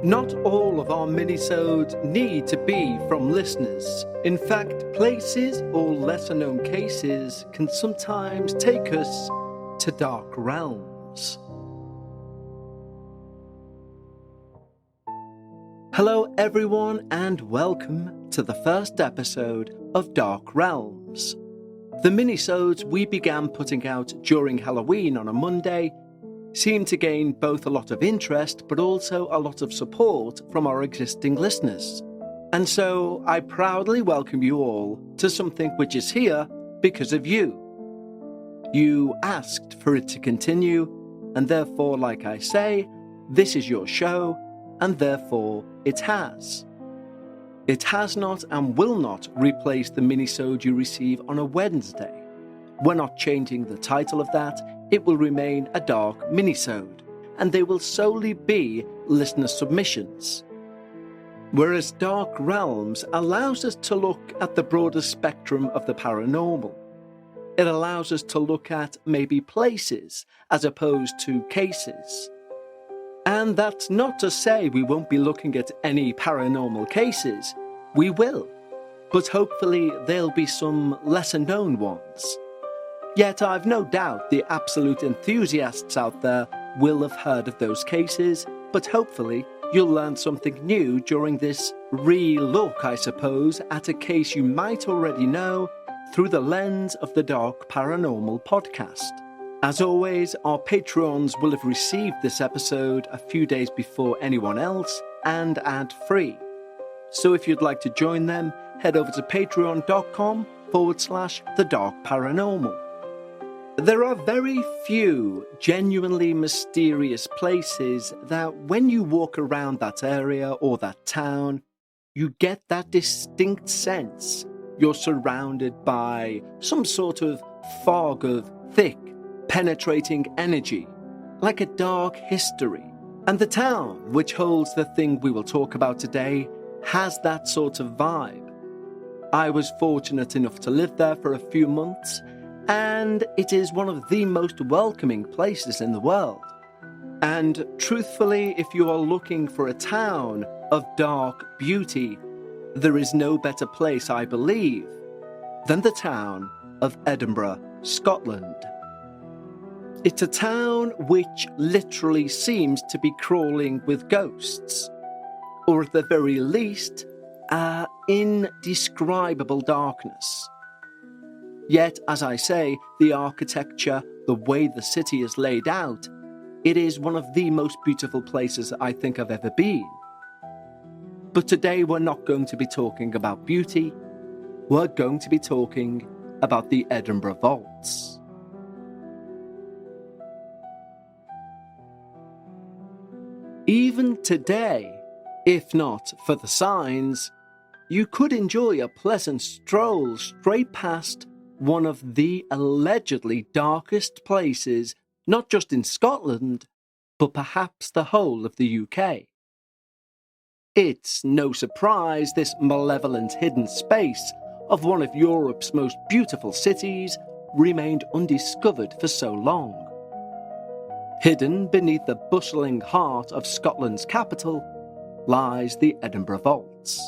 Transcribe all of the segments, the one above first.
Not all of our minisodes need to be from listeners. In fact, places or lesser-known cases can sometimes take us to dark realms. Hello everyone and welcome to the first episode of Dark Realms. The minisodes we began putting out during Halloween on a Monday seem to gain both a lot of interest but also a lot of support from our existing listeners. And so I proudly welcome you all to something which is here because of you. You asked for it to continue, and therefore, like I say, this is your show, and therefore it has. It has not and will not replace the minisode you receive on a Wednesday. We're not changing the title of that. It will remain a dark minisode, and they will solely be listener submissions. Whereas Dark Realms allows us to look at the broader spectrum of the paranormal. It allows us to look at maybe places as opposed to cases. And that's not to say we won't be looking at any paranormal cases. We will, but hopefully there'll be some lesser known ones. Yet I've no doubt the absolute enthusiasts out there will have heard of those cases, but hopefully you'll learn something new during this re-look, I suppose, at a case you might already know through the lens of the Dark Paranormal podcast. As always, our Patreons will have received this episode a few days before anyone else and ad-free. So if you'd like to join them, head over to patreon.com/The Dark Paranormal. There are very few genuinely mysterious places that when you walk around that area or that town, you get that distinct sense you're surrounded by some sort of fog of thick, penetrating energy, like a dark history. And the town, which holds the thing we will talk about today, has that sort of vibe. I was fortunate enough to live there for a few months, and it is one of the most welcoming places in the world. And truthfully, if you are looking for a town of dark beauty, there is no better place, I believe, than the town of Edinburgh, Scotland. It's a town which literally seems to be crawling with ghosts, or at the very least, indescribable darkness. Yet, as I say, the architecture, the way the city is laid out, it is one of the most beautiful places I think I've ever been. But today we're not going to be talking about beauty, we're going to be talking about the Edinburgh Vaults. Even today, if not for the signs, you could enjoy a pleasant stroll straight past one of the allegedly darkest places, not just in Scotland, but perhaps the whole of the UK. It's no surprise this malevolent hidden space of one of Europe's most beautiful cities remained undiscovered for so long. Hidden beneath the bustling heart of Scotland's capital lies the Edinburgh Vaults.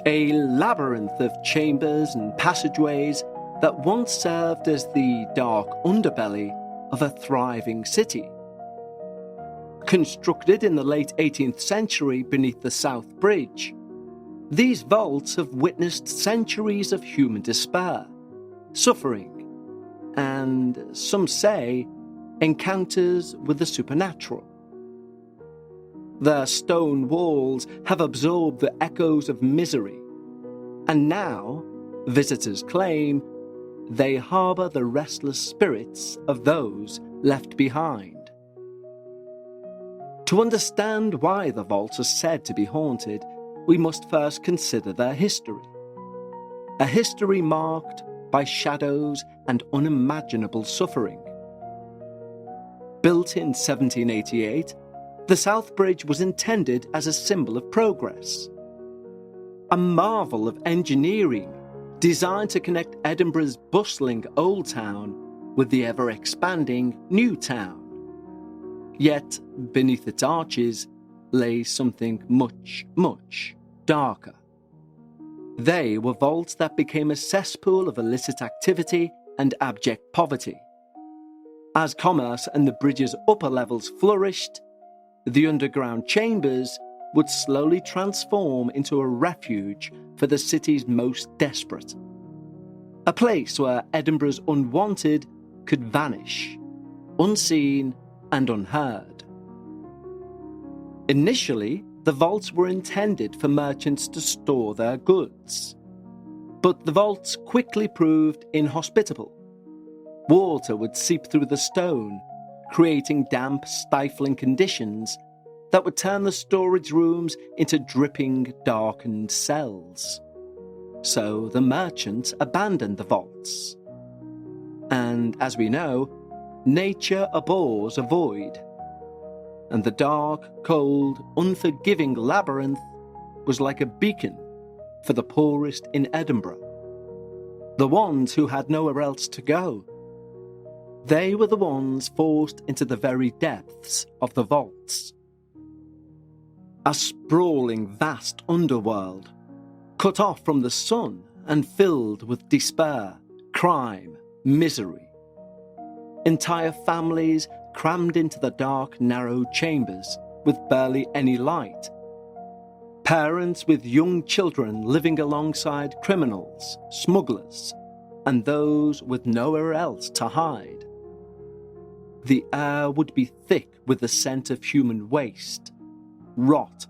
A labyrinth of chambers and passageways that once served as the dark underbelly of a thriving city. Constructed in the late 18th century beneath the South Bridge, these vaults have witnessed centuries of human despair, suffering, and, some say, encounters with the supernatural. Their stone walls have absorbed the echoes of misery, and now, visitors claim, they harbour the restless spirits of those left behind. To understand why the vaults are said to be haunted, we must first consider their history. A history marked by shadows and unimaginable suffering. Built in 1788, the South Bridge was intended as a symbol of progress. A marvel of engineering designed to connect Edinburgh's bustling old town with the ever-expanding new town. Yet beneath its arches lay something much, much darker. They were vaults that became a cesspool of illicit activity and abject poverty. As commerce and the bridge's upper levels flourished, the underground chambers would slowly transform into a refuge for the city's most desperate. A place where Edinburgh's unwanted could vanish, unseen and unheard. Initially, the vaults were intended for merchants to store their goods. But the vaults quickly proved inhospitable. Water would seep through the stone, creating damp, stifling conditions that would turn the storage rooms into dripping, darkened cells. So the merchants abandoned the vaults. And as we know, nature abhors a void. And the dark, cold, unforgiving labyrinth was like a beacon for the poorest in Edinburgh. The ones who had nowhere else to go. They were the ones forced into the very depths of the vaults. A sprawling, vast underworld, cut off from the sun and filled with despair, crime, misery. Entire families crammed into the dark, narrow chambers with barely any light. Parents with young children living alongside criminals, smugglers, and those with nowhere else to hide. The air would be thick with the scent of human waste, rot,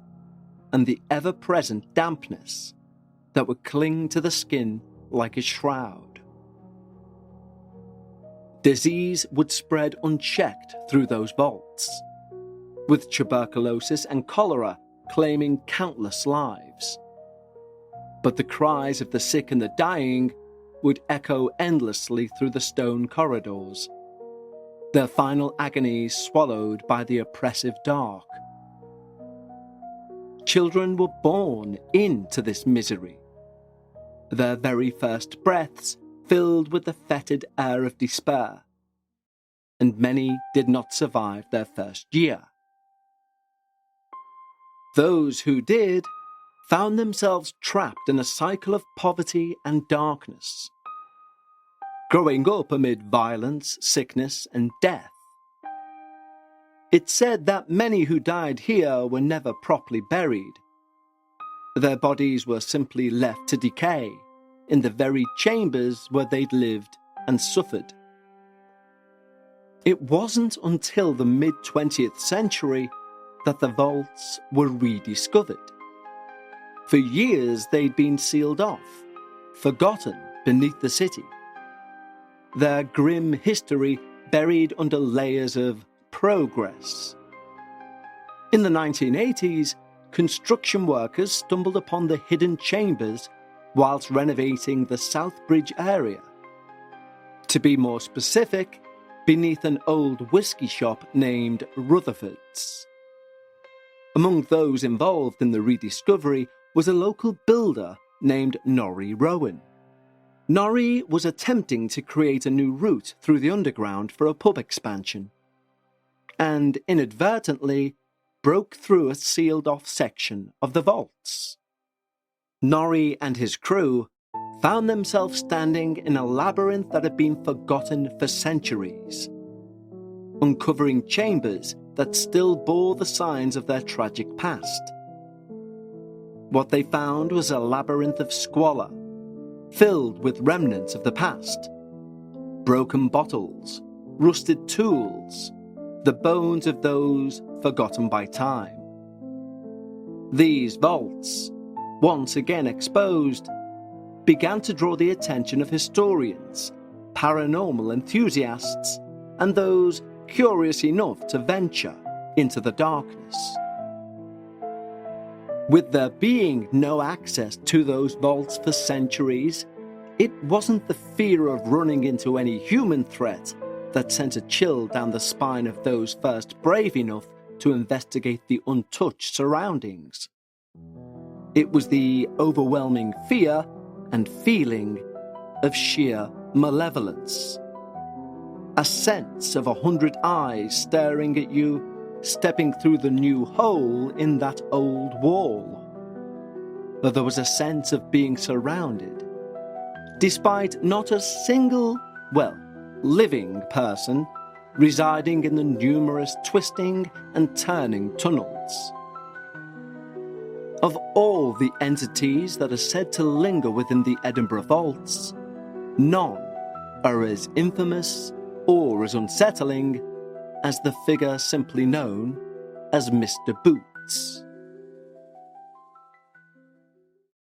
and the ever-present dampness that would cling to the skin like a shroud. Disease would spread unchecked through those vaults, with tuberculosis and cholera claiming countless lives. But the cries of the sick and the dying would echo endlessly through the stone corridors, their final agonies swallowed by the oppressive dark. Children were born into this misery, their very first breaths filled with the fetid air of despair, and many did not survive their first year. Those who did found themselves trapped in a cycle of poverty and darkness, growing up amid violence, sickness, and death. It's said that many who died here were never properly buried. Their bodies were simply left to decay in the very chambers where they'd lived and suffered. It wasn't until the mid-20th century that the vaults were rediscovered. For years they'd been sealed off, forgotten beneath the city. Their grim history buried under layers of progress. In the 1980s, construction workers stumbled upon the hidden chambers whilst renovating the South Bridge area. To be more specific, beneath an old whiskey shop named Rutherford's. Among those involved in the rediscovery was a local builder named Norrie Rowan. Norrie was attempting to create a new route through the underground for a pub expansion, and inadvertently broke through a sealed-off section of the vaults. Norrie and his crew found themselves standing in a labyrinth that had been forgotten for centuries, uncovering chambers that still bore the signs of their tragic past. What they found was a labyrinth of squalor, filled with remnants of the past. Broken bottles, rusted tools, the bones of those forgotten by time. These vaults, once again exposed, began to draw the attention of historians, paranormal enthusiasts, and those curious enough to venture into the darkness. With there being no access to those vaults for centuries, it wasn't the fear of running into any human threat that sent a chill down the spine of those first brave enough to investigate the untouched surroundings. It was the overwhelming fear and feeling of sheer malevolence. A sense of 100 eyes staring at you stepping through the new hole in that old wall. But there was a sense of being surrounded, despite not a single, living person residing in the numerous twisting and turning tunnels. Of all the entities that are said to linger within the Edinburgh vaults, none are as infamous or as unsettling as the figure simply known as Mr. Boots.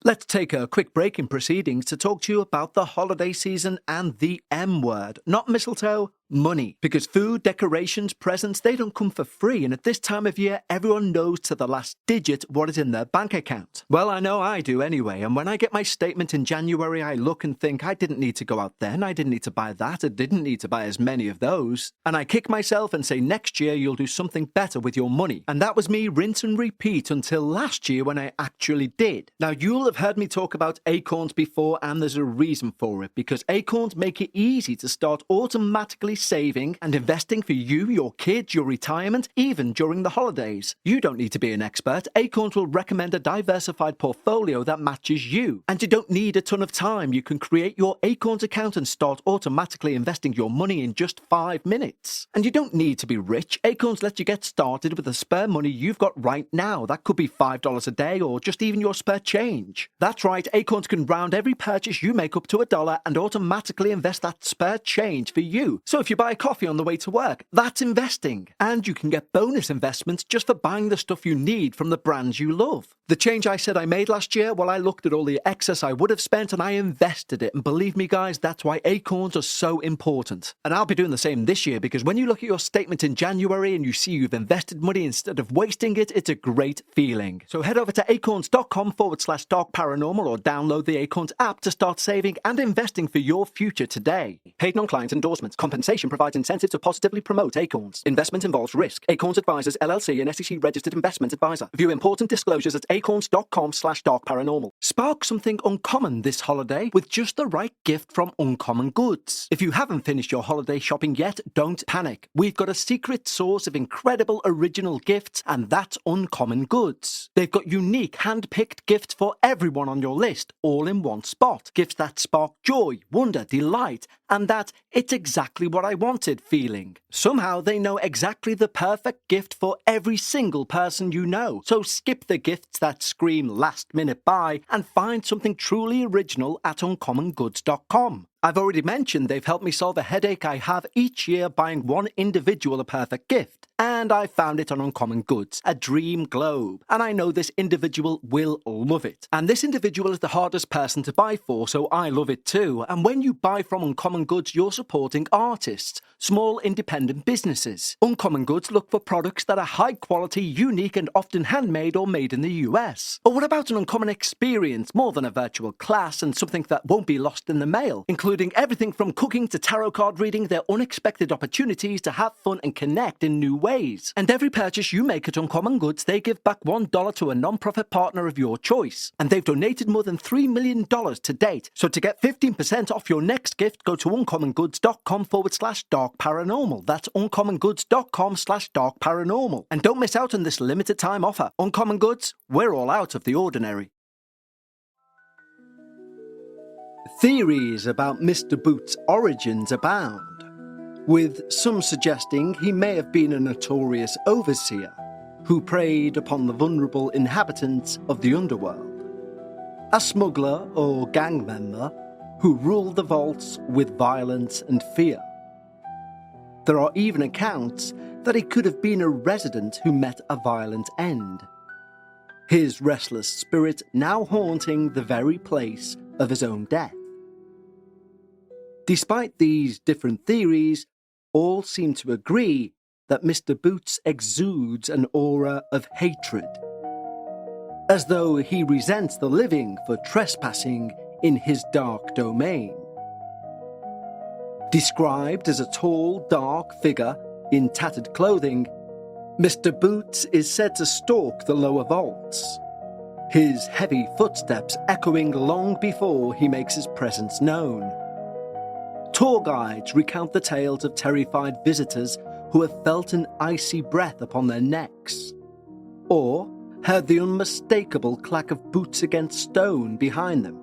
Let's take a quick break in proceedings to talk to you about the holiday season and the M word. Not mistletoe, money. Because food, decorations, presents, they don't come for free, and at this time of year, everyone knows to the last digit what is in their bank account. Well, I know I do anyway, and when I get my statement in January, I look and think, I didn't need to go out then, I didn't need to buy that, I didn't need to buy as many of those. And I kick myself and say, next year you'll do something better with your money. And that was me rinse and repeat until last year when I actually did. Now, you'll have heard me talk about acorns before, and there's a reason for it, because acorns make it easy to start automatically saving and investing for you, your kids, your retirement, even during the holidays. You don't need to be an expert. Acorns will recommend a diversified portfolio that matches you. And you don't need a ton of time. You can create your Acorns account and start automatically investing your money in just 5 minutes. And you don't need to be rich. Acorns let you get started with the spare money you've got right now. That could be $5 a day or just even your spare change. That's right, Acorns can round every purchase you make up to $1 and automatically invest that spare change for you. So if you buy a coffee on the way to work, that's investing. And you can get bonus investments just for buying the stuff you need from the brands you love. The change I said I made last year, well, I looked at all the excess I would have spent and I invested it. And believe me, guys, that's why Acorns are so important. And I'll be doing the same this year, because when you look at your statement in January and you see you've invested money instead of wasting it, it's a great feeling. So head over to acorns.com/dark paranormal or download the Acorns app to start saving and investing for your future today. Paid non-client endorsements. Compensation provides incentive to positively promote Acorns. Investment involves risk. Acorns Advisors LLC, an SEC registered investment advisor. View important disclosures at acorns.com/dark paranormal. Spark something uncommon this holiday with just the right gift from Uncommon Goods. If you haven't finished your holiday shopping yet, don't panic. We've got a secret source of incredible original gifts, and that's Uncommon Goods. They've got unique hand-picked gifts for everyone on your list, all in one spot. Gifts that spark joy, wonder, delight, and that it's exactly what I wanted feeling. Somehow they know exactly the perfect gift for every single person you know. So skip the gifts that scream last minute buy and find something truly original at uncommongoods.com. I've already mentioned they've helped me solve a headache I have each year buying one individual a perfect gift. And I found it on Uncommon Goods, a dream globe. And I know this individual will love it. And this individual is the hardest person to buy for, so I love it too. And when you buy from Uncommon Goods, you're supporting artists, small independent businesses. Uncommon Goods look for products that are high quality, unique, and often handmade or made in the US. Or what about an uncommon experience, more than a virtual class, and something that won't be lost in the mail, including everything from cooking to tarot card reading, their unexpected opportunities to have fun and connect in new ways. And every purchase you make at Uncommon Goods, they give back $1 to a non-profit partner of your choice. And they've donated more than $3 million to date. So to get 15% off your next gift, go to uncommongoods.com/dark paranormal. That's uncommongoods.com/dark paranormal. And don't miss out on this limited time offer. Uncommon Goods, we're all out of the ordinary. Theories about Mr. Boots' origins abound, with some suggesting he may have been a notorious overseer who preyed upon the vulnerable inhabitants of the underworld, a smuggler or gang member who ruled the vaults with violence and fear. There are even accounts that he could have been a resident who met a violent end, his restless spirit now haunting the very place of his own death. Despite these different theories, all seem to agree that Mr. Boots exudes an aura of hatred, as though he resents the living for trespassing in his dark domain. Described as a tall, dark figure in tattered clothing, Mr. Boots is said to stalk the lower vaults, his heavy footsteps echoing long before he makes his presence known. Tour guides recount the tales of terrified visitors who have felt an icy breath upon their necks, or heard the unmistakable clack of boots against stone behind them,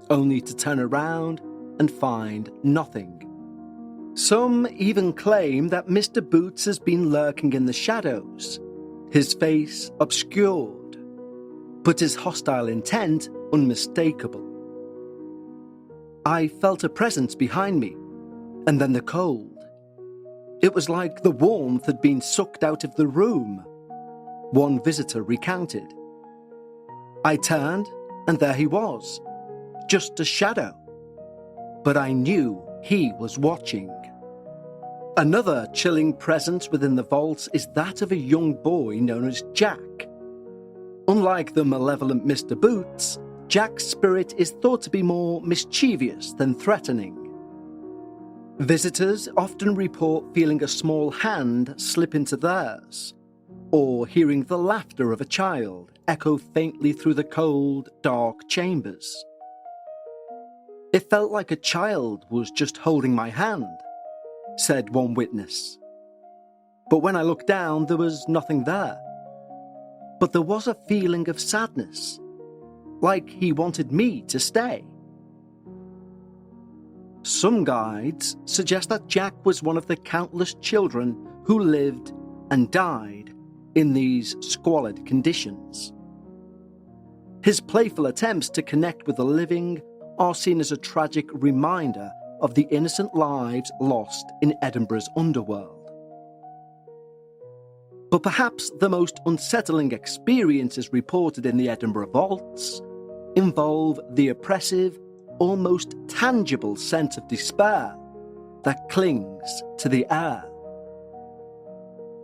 only to turn around and find nothing. Some even claim that Mr. Boots has been lurking in the shadows, his face obscured, but his hostile intent unmistakable. I felt a presence behind me, and then the cold. It was like the warmth had been sucked out of the room, one visitor recounted. I turned, and there he was, just a shadow. But I knew he was watching. Another chilling presence within the vaults is that of a young boy known as Jack. Unlike the malevolent Mr. Boots, Jack's spirit is thought to be more mischievous than threatening. Visitors often report feeling a small hand slip into theirs, or hearing the laughter of a child echo faintly through the cold, dark chambers. It felt like a child was just holding my hand, said one witness. But when I looked down, there was nothing there. But there was a feeling of sadness, like he wanted me to stay. Some guides suggest that Jack was one of the countless children who lived and died in these squalid conditions. His playful attempts to connect with the living are seen as a tragic reminder of the innocent lives lost in Edinburgh's underworld. But perhaps the most unsettling experiences reported in the Edinburgh vaults involve the oppressive, almost tangible sense of despair that clings to the air.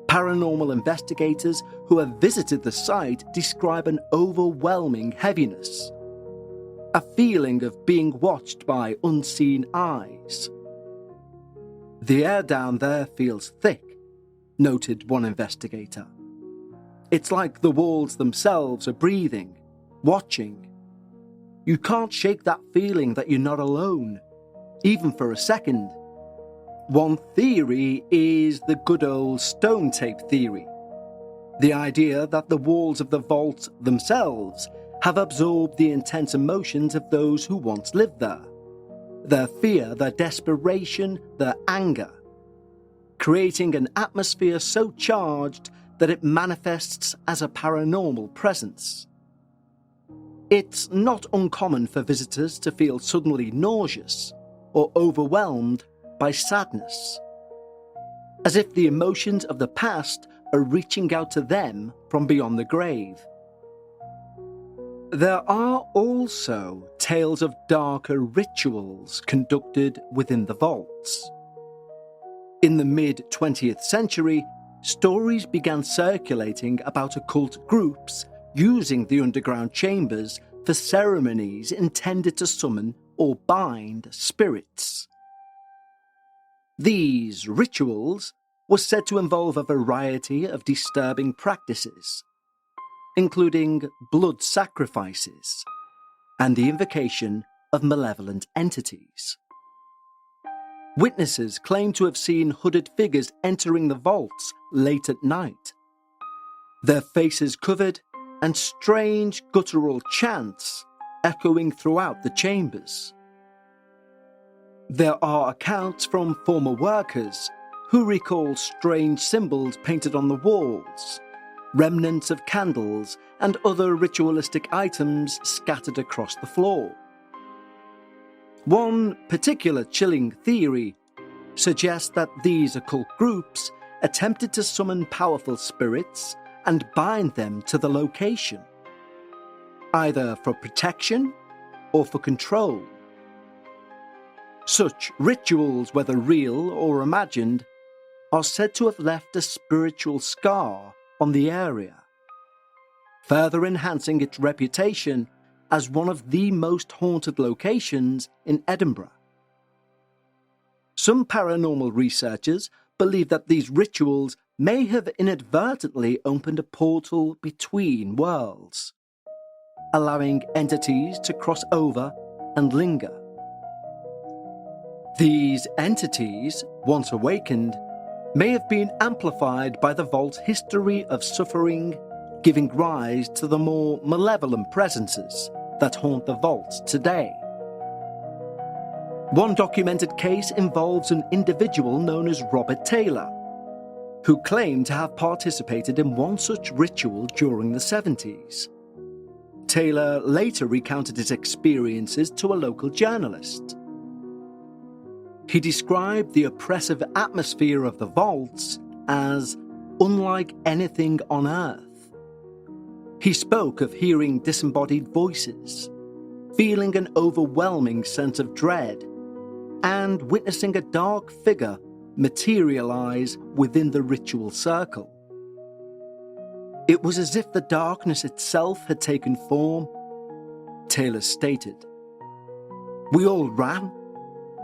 Paranormal investigators who have visited the site describe an overwhelming heaviness, a feeling of being watched by unseen eyes. The air down there feels thick, noted one investigator. It's like the walls themselves are breathing, watching. You can't shake that feeling that you're not alone, even for a second. One theory is the good old stone tape theory. The idea that the walls of the vault themselves have absorbed the intense emotions of those who once lived there. Their fear, their desperation, their anger, creating an atmosphere so charged that it manifests as a paranormal presence. It's not uncommon for visitors to feel suddenly nauseous or overwhelmed by sadness, as if the emotions of the past are reaching out to them from beyond the grave. There are also tales of darker rituals conducted within the vaults. In the mid-20th century, stories began circulating about occult groups using the underground chambers for ceremonies intended to summon or bind spirits. These rituals were said to involve a variety of disturbing practices, including blood sacrifices and the invocation of malevolent entities. Witnesses claim to have seen hooded figures entering the vaults late at night, their faces covered and strange guttural chants echoing throughout the chambers. There are accounts from former workers who recall strange symbols painted on the walls, remnants of candles and other ritualistic items scattered across the floor. One particular chilling theory suggests that these occult groups attempted to summon powerful spirits and bind them to the location, either for protection or for control. Such rituals, whether real or imagined, are said to have left a spiritual scar on the area, further enhancing its reputation as one of the most haunted locations in Edinburgh. Some paranormal researchers believe that these rituals may have inadvertently opened a portal between worlds, allowing entities to cross over and linger. These entities, once awakened, may have been amplified by the vault's history of suffering, giving rise to the more malevolent presences that haunt the vault today. One documented case involves an individual known as Robert Taylor, who claimed to have participated in one such ritual during the 70s. Taylor later recounted his experiences to a local journalist. He described the oppressive atmosphere of the vaults as unlike anything on Earth. He spoke of hearing disembodied voices, feeling an overwhelming sense of dread, and witnessing a dark figure materialize within the ritual circle. It was as if the darkness itself had taken form, Taylor stated. We all ran.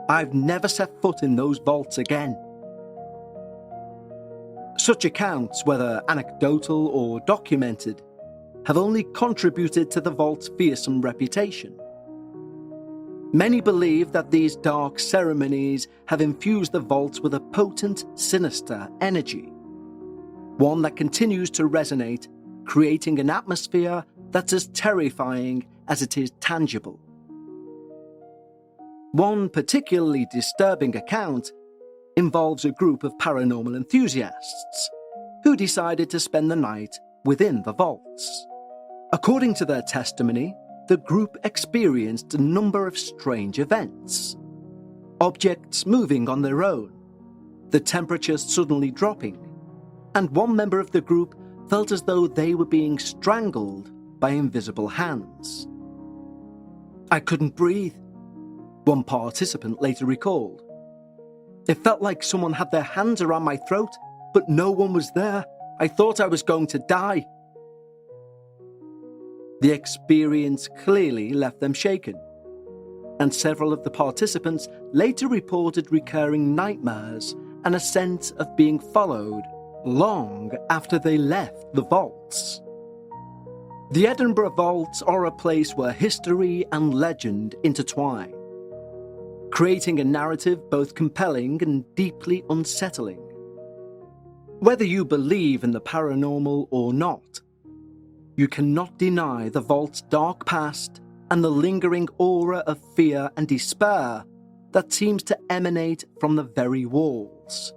I've never set foot in those vaults again. Such accounts, whether anecdotal or documented, have only contributed to the vault's fearsome reputation. Many believe that these dark ceremonies have infused the vaults with a potent, sinister energy, one that continues to resonate, creating an atmosphere that's as terrifying as it is tangible. One particularly disturbing account involves a group of paranormal enthusiasts who decided to spend the night within the vaults. According to their testimony, the group experienced a number of strange events. Objects moving on their own, the temperature suddenly dropping, and one member of the group felt as though they were being strangled by invisible hands. I couldn't breathe, one participant later recalled. It felt like someone had their hands around my throat, but no one was there. I thought I was going to die. The experience clearly left them shaken, and several of the participants later reported recurring nightmares and a sense of being followed long after they left the vaults. The Edinburgh vaults are a place where history and legend intertwine, creating a narrative both compelling and deeply unsettling. Whether you believe in the paranormal or not, you cannot deny the vault's dark past and the lingering aura of fear and despair that seems to emanate from the very walls.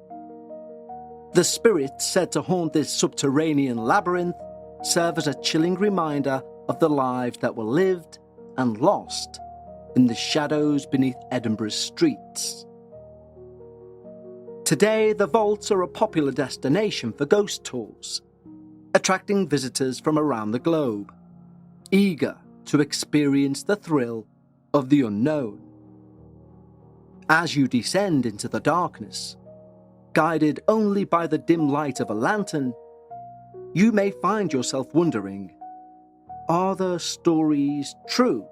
The spirits said to haunt this subterranean labyrinth serve as a chilling reminder of the lives that were lived and lost in the shadows beneath Edinburgh's streets. Today, the vaults are a popular destination for ghost tours, attracting visitors from around the globe, eager to experience the thrill of the unknown. As you descend into the darkness, guided only by the dim light of a lantern, you may find yourself wondering, are the stories true?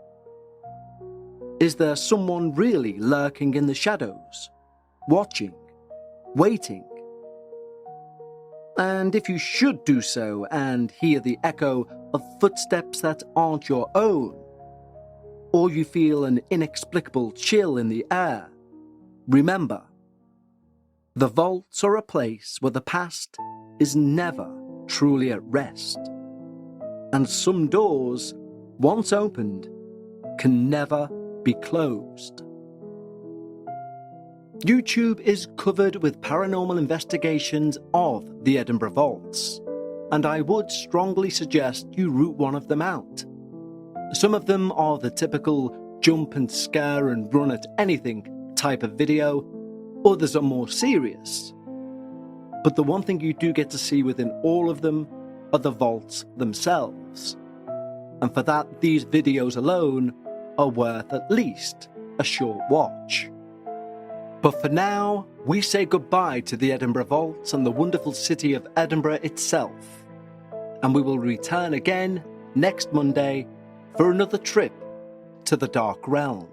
Is there someone really lurking in the shadows, watching, waiting? And if you should do so and hear the echo of footsteps that aren't your own, or you feel an inexplicable chill in the air, remember, the vaults are a place where the past is never truly at rest, and some doors, once opened, can never be closed. YouTube is covered with paranormal investigations of the Edinburgh vaults, and I would strongly suggest you root one of them out. Some of them are the typical jump and scare and run at anything type of video, others are more serious. But the one thing you do get to see within all of them are the vaults themselves. And for that, these videos alone are worth at least a short watch. But for now, we say goodbye to the Edinburgh vaults and the wonderful city of Edinburgh itself. And we will return again next Monday for another trip to the Dark Realm.